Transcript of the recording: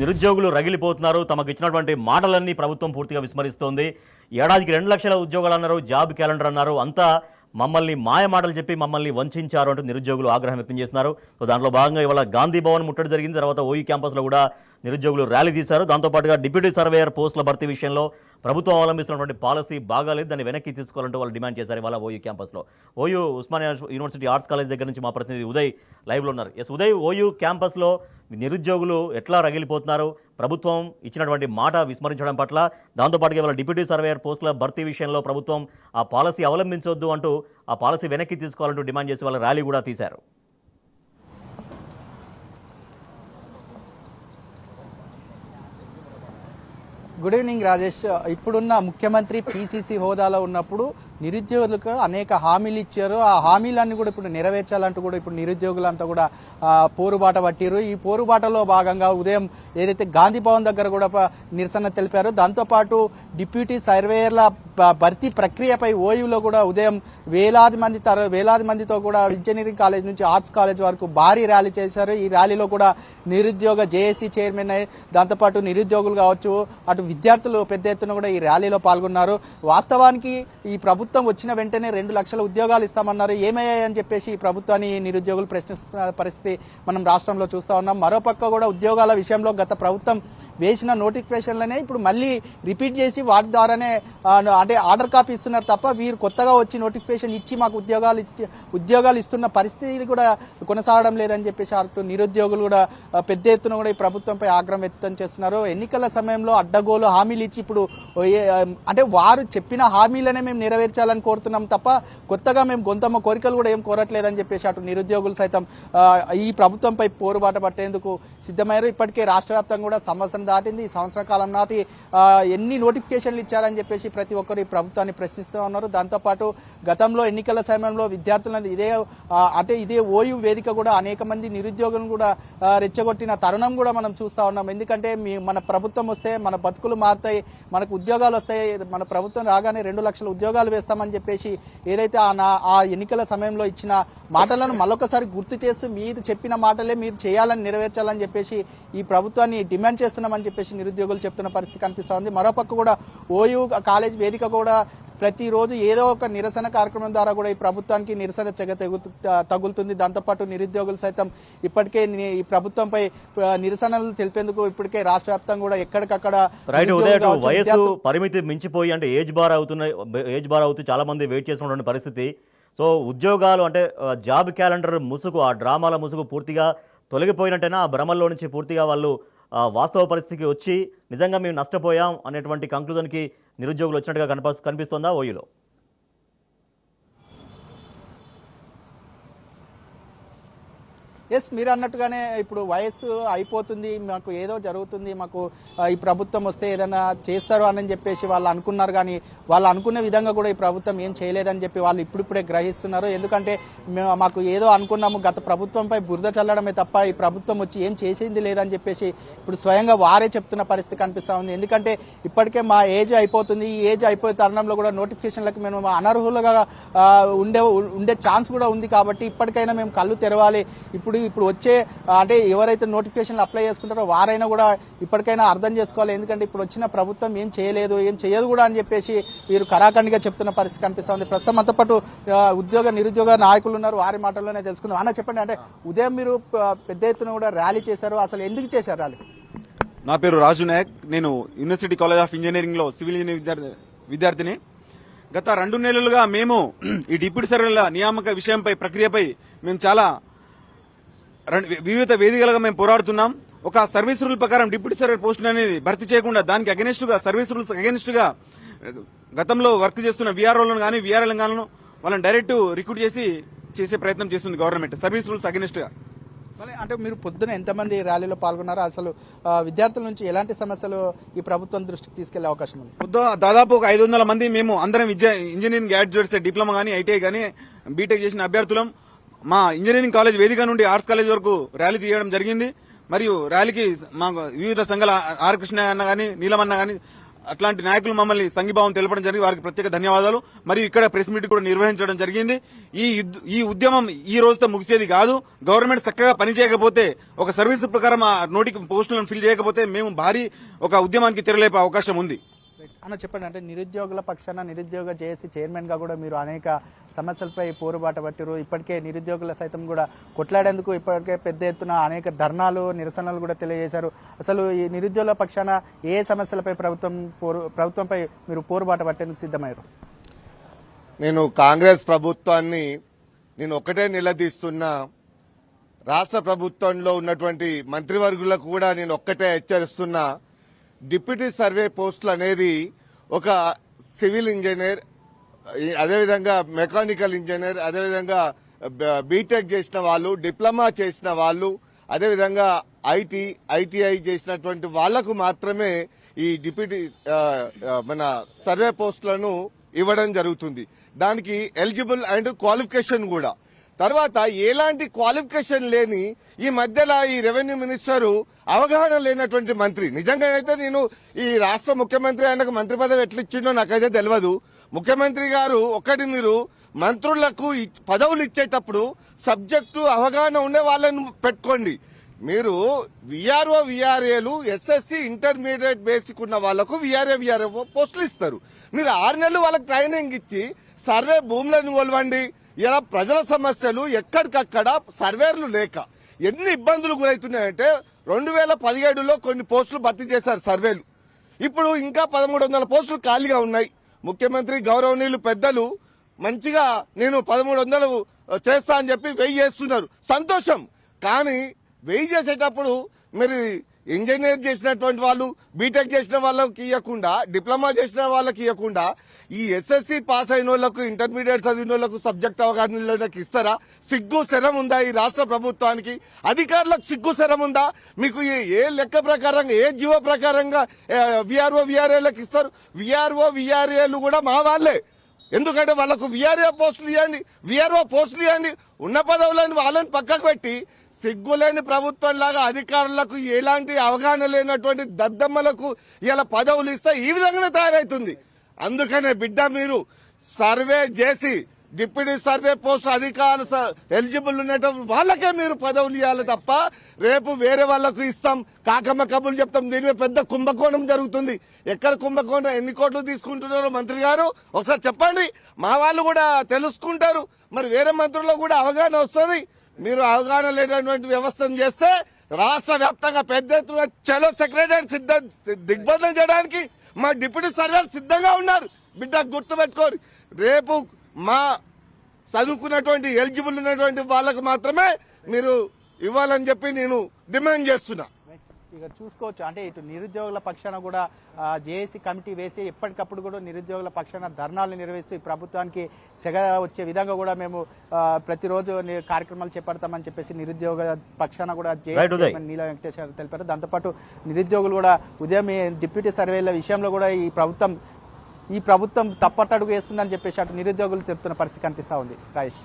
నిరుద్యోగులు రగిలిపోతున్నారు. తమకు ఇచ్చినటువంటి మాటలన్నీ ప్రభుత్వం పూర్తిగా విస్మరిస్తోంది. ఏడాదికి 2 లక్షల ఉద్యోగాలు అన్నారు, జాబ్ క్యాలెండర్ అన్నారు. అంతా మమ్మల్ని మాయ మాటలు చెప్పి మమ్మల్ని వంచారు అంటూ నిరుద్యోగులు ఆగ్రహం వ్యక్తం చేస్తున్నారు. సో దాంట్లో భాగంగా ఇవాళ గాంధీ భవన్ ముట్టడి జరిగింది. తర్వాత ఓయూ క్యాంపస్లో కూడా నిరుద్యోగులు ర్యాలీ తీశారు. దాంతోపాటుగా డిప్యూటీ సర్వేయర్ పోస్టుల భర్తీ విషయంలో ప్రభుత్వం అవలంబిస్తున్నటువంటి పాలసీ బాగాలేదు, దాన్ని వెనక్కి తీసుకోవాలంటూ వాళ్ళు డిమాండ్ చేశారు ఇవాళ ఓయూ క్యాంపస్లో. OU Osmania university arts college దగ్గర నుంచి మా ప్రతినిధి ఉదయ్ లైవ్లో ఉన్నారు. ఉదయ్, ఓయూ క్యాంపస్లో నిరుద్యోగులు ఎట్లా రగిలిపోతున్నారు? ప్రభుత్వం ఇచ్చినటువంటి మాట విస్మరించడం పట్ల, దాంతోపాటుగా ఇవాళ డిప్యూటీ సర్వేయర్ పోస్టుల భర్తీ విషయంలో ప్రభుత్వం ఆ పాలసీ అవలంబించవద్దు అంటూ ఆ పాలసీ వెనక్కి తీసుకోవాలంటూ డిమాండ్ చేసి వాళ్ళ ర్యాలీ కూడా తీశారు. Good evening Rajesh. ఇప్పుడున్న ముఖ్యమంత్రి పీసీసీ హోదాలో ఉన్నప్పుడు నిరుద్యోగులకు అనేక హామీలు ఇచ్చారు. ఆ హామీలన్నీ కూడా ఇప్పుడు నెరవేర్చాలంటూ కూడా ఇప్పుడు నిరుద్యోగులంతా కూడా పోరుబాట పట్టిరు. ఈ పోరుబాటలో భాగంగా ఉదయం ఏదైతే గాంధీ భవన్ దగ్గర కూడా నిరసన తెలిపారు. దాంతోపాటు డిప్యూటీ సర్వేయర్ల భర్తీ ప్రక్రియపై ఓయూలో కూడా ఉదయం వేలాది మందితో కూడా ఇంజనీరింగ్ కాలేజ్ నుంచి ఆర్ట్స్ కాలేజ్ వరకు భారీ ర్యాలీ చేశారు. ఈ ర్యాలీలో కూడా నిరుద్యోగ జేఏసీ చైర్మన్, దాంతోపాటు నిరుద్యోగులు కావచ్చు, అటు విద్యార్థులు పెద్ద ఎత్తున కూడా ఈ ర్యాలీలో పాల్గొన్నారు. వాస్తవానికి ఈ ప్రభుత్వం వచ్చిన వెంటనే 2 లక్షల ఉద్యోగాలు ఇస్తామన్నారు. ఏమయ్యాయని చెప్పేసి ఈ ప్రభుత్వాన్ని నిరుద్యోగులు ప్రశ్నిస్తున్న పరిస్థితి మనం రాష్ట్రంలో చూస్తా ఉన్నాం. మరోపక్క కూడా ఉద్యోగాల విషయంలో గత ప్రభుత్వం వేసిన నోటిఫికేషన్లనే ఇప్పుడు మళ్ళీ రిపీట్ చేసి వాటి ద్వారానే అంటే ఆర్డర్ కాపీ ఇస్తున్నారు తప్ప వీరు కొత్తగా వచ్చి నోటిఫికేషన్ ఇచ్చి మాకు ఉద్యోగాలు ఇస్తున్న పరిస్థితి కూడా కొనసాగడం లేదని చెప్పేసి అటు నిరుద్యోగులు కూడా పెద్ద ఎత్తున కూడా ఈ ప్రభుత్వంపై ఆగ్రహం వ్యక్తం చేస్తున్నారు. ఎన్నికల సమయంలో అడ్డగోలు హామీలు ఇచ్చి ఇప్పుడు అంటే వారు చెప్పిన హామీలనే మేము నెరవేర్చాలని కోరుతున్నాం తప్ప కొత్తగా మేము గొంతమ్మ కోరికలు కూడా ఏం కోరట్లేదని చెప్పేసి అటు నిరుద్యోగులు సైతం ఈ ప్రభుత్వంపై పోరుబాట పట్టేందుకు సిద్ధమయ్యారు. ఇప్పటికే రాష్ట్ర వ్యాప్తంగా కూడా సంవత్సరం దాటింది. ఈ సంవత్సర కాలం నాటి ఎన్ని నోటిఫికేషన్లు ఇచ్చారని చెప్పేసి ప్రతి ఒక్కరు ఈ ప్రభుత్వాన్ని ప్రశ్నిస్తూ ఉన్నారు. దాంతోపాటు గతంలో ఎన్నికల సమయంలో విద్యార్థులను ఇదే ఓయూ వేదిక కూడా అనేక మంది నిరుద్యోగులను కూడా రెచ్చగొట్టిన తరుణం కూడా మనం చూస్తా ఉన్నాం. ఎందుకంటే మన ప్రభుత్వం వస్తే మన బతుకులు మారుతాయి, మనకు ఉద్యోగాలు వస్తాయి, మన ప్రభుత్వం రాగానే 2 లక్షల ఉద్యోగాలు వేస్తామని చెప్పేసి ఏదైతే ఆ ఎన్నికల సమయంలో ఇచ్చిన మాటలను మరొకసారి గుర్తు చేస్తూ మీరు చెప్పిన మాటలే మీరు చేయాలని నెరవేర్చాలని చెప్పేసి ఈ ప్రభుత్వాన్ని డిమాండ్ చేస్తున్నామని చెప్పేసి నిరుద్యోగులు చెప్తున్న పరిస్థితి కనిపిస్తా ఉంది. మరోపక్క కూడా ఓయూ కాలేజ్ వేదిక కూడా ప్రతిరోజు ఏదో ఒక నిరసన కార్యక్రమం ద్వారా కూడా ఈ ప్రభుత్వానికి నిరసన చెగ తగులుతుంది. దాంతోపాటు నిరుద్యోగులు సైతం ఇప్పటికే ఈ ప్రభుత్వంపై నిరసనలు తెలిపేందుకు ఇప్పటికే రాష్ట్ర వ్యాప్తంగా కూడా ఎక్కడికక్కడ వయసు పరిమితి మించిపోయి అంటే ఏజ్ బార్ అవుతూ చాలా మంది వెయిట్ చేస్తున్నటువంటి పరిస్థితి. సో ఉద్యోగాలు అంటే జాబ్ క్యాలెండర్ ముసుగు, ఆ డ్రామాల ముసుగు పూర్తిగా తొలగిపోయినట్టేనా? ఆ భ్రమల్లో నుంచి పూర్తిగా వాళ్ళు వాస్తవ పరిస్థితికి వచ్చి నిజంగా మేము నష్టపోయాం అనేటువంటి కంక్లూజన్కి నిరుద్యోగులు వచ్చినట్టుగా కనిపిస్తోందా ఓయూలో? ఎస్, మీరు అన్నట్టుగానే ఇప్పుడు వయస్సు అయిపోతుంది, మాకు ఏదో జరుగుతుంది, మాకు ఈ ప్రభుత్వం వస్తే ఏదైనా చేస్తారు అని చెప్పేసి వాళ్ళు అనుకున్నారు. కానీ వాళ్ళు అనుకునే విధంగా కూడా ఈ ప్రభుత్వం ఏం చేయలేదని చెప్పి వాళ్ళు ఇప్పుడిప్పుడే గ్రహిస్తున్నారు. ఎందుకంటే మాకు ఏదో అనుకున్నాము, గత ప్రభుత్వంపై బురద చల్లడమే తప్ప ఈ ప్రభుత్వం వచ్చి ఏం చేసింది లేదని చెప్పేసి ఇప్పుడు స్వయంగా వారే చెప్తున్న పరిస్థితి కనిపిస్తా ఉంది. ఎందుకంటే ఇప్పటికే మా ఏజ్ అయిపోతుంది, ఈ ఏజ్ అయిపోయే తరుణంలో కూడా నోటిఫికేషన్లకు మేము అనర్హులుగా ఉండే ఛాన్స్ కూడా ఉంది. కాబట్టి ఇప్పటికైనా మేము కళ్ళు తెరవాలి. ఇప్పుడు వచ్చే అంటే ఎవరైతే నోటిఫికేషన్లు అప్లై చేసుకుంటారో వారైనా కూడా ఇప్పటికైనా అర్థం చేసుకోవాలి. ఎందుకంటే ఇప్పుడు వచ్చిన ప్రభుత్వం ఏం చేయదు కూడా అని చెప్పేసి వీరు కరాఖండిగా చెప్తున్న పరిస్థితి కనిపిస్తుంది. ప్రస్తుతం అంతా పాటు నిరుద్యోగ నాయకులు ఉన్నారు, వారి మాటల్లోనే తెలుసుకుందాం. అన్న చెప్పండి, అంటే ఉదయం మీరు పెద్ద ఎత్తున కూడా ర్యాలీ చేశారు, అసలు ఎందుకు చేశారు ర్యాలీ? నా పేరు రాజు నాయక్, నేను యూనివర్సిటీ కాలేజ్ ఆఫ్ ఇంజనీరింగ్ లో సివిల్ ఇంజనీరింగ్ విద్యార్థిని. గత 2 నెలలుగా మేము ఈ డిప్యూటీ సర్వేల నియామక విషయంపై ప్రక్రియపై మేము చాలా వివిధ వేదికలుగా మేము పోరాడుతున్నాం. ఒక సర్వీస్ రూల్ ప్రకారం డిప్యూటీ సర్వే పోస్ట్ అనేది భర్తీ చేయకుండా దానికి అగెనిస్ట్ గా సర్వీస్ రూల్స్ అగెనిస్ట్ గా గతంలో వర్క్ చేస్తున్న వీఆర్ఓలను కానీ వీఆర్ఎల్ గాను వాళ్ళని డైరెక్ట్ రిక్రూట్ చేసే ప్రయత్నం చేస్తుంది గవర్నమెంట్ సర్వీస్ రూల్స్ అగెనిస్ట్ గా. అంటే మీరు పొద్దున ఎంతమంది ర్యాలీలో పాల్గొన్నారో, అసలు విద్యార్థుల నుంచి ఎలాంటి సమస్యలు ఈ ప్రభుత్వం దృష్టికి తీసుకెళ్లే అవకాశం ఉంది? దాదాపు ఒక 500 మంది మేము అందరం ఇంజనీరింగ్ గ్రాడ్యుయేట్స్, డిప్లొమా కానీ ఐటీఐ కానీ బీటెక్ చేసిన అభ్యర్థులం మా ఇంజనీరింగ్ కాలేజ్ వేదిక నుండి ఆర్ట్స్ కాలేజ్ వరకు ర్యాలీ తీయడం జరిగింది. మరియు ర్యాలీకి మా వివిధ సంఘాల ఆర్ కృష్ణ అన్న కానీ నీలమన్న కానీ అట్లాంటి నాయకులు మమ్మల్ని సంఘీభావం తెలపడం జరిగింది. వారికి ప్రత్యేక ధన్యవాదాలు. మరియు ఇక్కడ ప్రెస్ మీట్ కూడా నిర్వహించడం జరిగింది. ఈ ఉద్యమం ఈ రోజుతో ముగిసేది కాదు. గవర్నమెంట్ చక్కగా పనిచేయకపోతే, ఒక సర్వీస్ ప్రకారం ఆ నోటికి పోస్టులను ఫిల్ చేయకపోతే మేము భారీ ఒక ఉద్యమానికి తెరలేపే అవకాశం ఉంది. అన్న చెప్పండి, అంటే నిరుద్యోగుల పక్షాన నిరుద్యోగ జేఏసీ చైర్మన్ గా కూడా మీరు అనేక సమస్యలపై పోరుబాట పట్టారు. ఇప్పటికే నిరుద్యోగుల సైతం కూడా కొట్లాడేందుకు ఇప్పటికే పెద్ద ఎత్తున అనేక ధర్నాలు నిరసనలు కూడా తెలియజేశారు. అసలు ఈ నిరుద్యోగుల పక్షాన ఏ సమస్యలపై ప్రభుత్వంపై మీరు పోరుబాట పట్టేందుకు సిద్ధమయ్యారు? నేను కాంగ్రెస్ ప్రభుత్వాన్ని ఒకటే నిలదీస్తున్నా. రాష్ట్ర ప్రభుత్వంలో ఉన్నటువంటి మంత్రివర్గులకు కూడా నేను ఒక్కటే హెచ్చరిస్తున్నా. డిప్యూటీ సర్వే పోస్టులు అనేది ఒక సివిల్ ఇంజనీర్, అదేవిధంగా మెకానికల్ ఇంజనీర్, అదేవిధంగా బీటెక్ చేసిన వాళ్ళు, డిప్లొమా చేసిన వాళ్ళు, అదేవిధంగా ఐటీఐ చేసినటువంటి వాళ్లకు మాత్రమే ఈ డిప్యూటీ మన సర్వే పోస్టులను ఇవ్వడం జరుగుతుంది. దానికి ఎలిజిబుల్ అండ్ క్వాలిఫికేషన్ కూడా. తర్వాత ఎలాంటి క్వాలిఫికేషన్ లేని ఈ మధ్యలో ఈ రెవెన్యూ మినిస్టరు అవగాహన లేనటువంటి మంత్రి. నిజంగా అయితే నేను ఈ రాష్ట్ర ముఖ్యమంత్రి ఆయనకు మంత్రి పదవి ఎట్లా ఇచ్చిండో నాకైతే తెలియదు. ముఖ్యమంత్రి గారు మీరు మంత్రులకు పదవులు ఇచ్చేటప్పుడు సబ్జెక్టు అవగాహన ఉండే వాళ్ళని పెట్టుకోండి. మీరు విఆర్ఓ విఆర్ఏలు ఎస్ఎస్సి ఇంటర్మీడియట్ బేసిక్ ఉన్న వాళ్లకు విఆర్ఓ పోస్టులు ఇస్తారు. మీరు 6 నెలలు వాళ్ళకి ట్రైనింగ్ ఇచ్చి సర్వే భూములను కొలవండి. ఇలా ప్రజల సమస్యలు ఎక్కడికక్కడ సర్వేర్లు లేక ఎన్ని ఇబ్బందులు గురవుతున్నాయంటే 2017లో కొన్ని పోస్టులు భర్తీ చేశారు సర్వేలు. ఇప్పుడు ఇంకా 1300 పోస్టులు ఖాళీగా ఉన్నాయి. ముఖ్యమంత్రి గౌరవనీయులు పెద్దలు మంచిగా నేను 1300 చేస్తా అని చెప్పి 1000 చేస్తున్నారు, సంతోషం. కానీ 1000 చేసేటప్పుడు మీరు ఇంజనీర్ చేసినటువంటి వాళ్ళు, బీటెక్ చేసిన వాళ్ళకి ఇవ్వకుండా, డిప్లొమా చేసిన వాళ్ళకి ఇవ్వకుండా ఈ ఎస్ఎస్సి పాస్ అయిన వాళ్ళకు, ఇంటర్మీడియట్ చదివిన వాళ్ళకు సబ్జెక్ట్ అవగాహన ఇస్తారా? సిగ్గు శరం ఉందా ఈ రాష్ట్ర ప్రభుత్వానికి? అధికారులకు సిగ్గు శరం ఉందా? మీకు ఏ లెక్క ప్రకారంగా, ఏ జీవో ప్రకారంగా విఆర్ఓ విఆర్ఏలకు ఇస్తారు? విఆర్ఓ విఆర్ఏలు కూడా మా వాళ్ళే. ఎందుకంటే వాళ్ళకు విఆర్ఓ పోస్టులు ఇవ్వండి, విఆర్ఓ పోస్టులు ఇవ్వండి. ఉన్న పదవులను వాళ్ళని పక్కకు పెట్టి సిగ్గులేని ప్రభుత్వం లాగా అధికారులకు ఎలాంటి అవగాహన లేనటువంటి దద్దమ్మలకు ఇలా పదవులు ఇస్తే ఈ విధంగానే తయారవుతుంది. అందుకనే బిడ్డ మీరు సర్వే చేసి డిప్యూటీ సర్వే పోస్ట్ అధికారులు ఎలిజిబుల్ ఉన్నటువంటి వాళ్ళకే మీరు పదవులు ఇవ్వాలి తప్ప రేపు వేరే వాళ్లకు ఇస్తాం, కాకమ్మ కబుర్లు చెప్తాం. దీని మీద పెద్ద కుంభకోణం జరుగుతుంది. ఎక్కడ కుంభకోణం, ఎన్ని కోట్లు తీసుకుంటున్నారో మంత్రి గారు ఒకసారి చెప్పండి. మా వాళ్ళు కూడా తెలుసుకుంటారు. మరి వేరే మంత్రులకు కూడా అవగాహన వస్తుంది. మీరు అవగాహన లేనటువంటి వ్యవస్థను చేస్తే రాష్ట్ర వ్యాప్తంగా పెద్ద ఎత్తున చలో సెక్రటరీ దిగ్బంధం చేయడానికి మా డిప్యూటీ సర్వేలు సిద్ధంగా ఉన్నారు. బిడ్డ గుర్తుపెట్టుకోరు. రేపు మా చదువుకున్నటువంటి ఎలిజిబుల్ ఉన్నటువంటి వాళ్ళకు మాత్రమే మీరు ఇవ్వాలని చెప్పి నేను డిమాండ్ చేస్తున్నా. ఇక చూసుకోవచ్చు, అంటే ఇటు నిరుద్యోగుల పక్షాన కూడా జేఏసీ కమిటీ వేసి ఎప్పటికప్పుడు కూడా నిరుద్యోగుల పక్షాన ధర్నాలు నిర్వహిస్తూ ఈ ప్రభుత్వానికి సెగ వచ్చే విధంగా కూడా మేము ప్రతిరోజు కార్యక్రమాలు చేపడతామని చెప్పేసి నిరుద్యోగ పక్షాన కూడా జేఏసీ నీల వెంకటేష్ గారు తెలిపారు. దాంతోపాటు నిరుద్యోగులు కూడా ఉదయం డిప్యూటీ సర్వేల విషయంలో కూడా ఈ ప్రభుత్వం తప్పటడుగు వేస్తుందని చెప్పేసి అటు నిరుద్యోగులు చెప్తున్న పరిస్థితి కనిపిస్తా ఉంది. రాజేష్.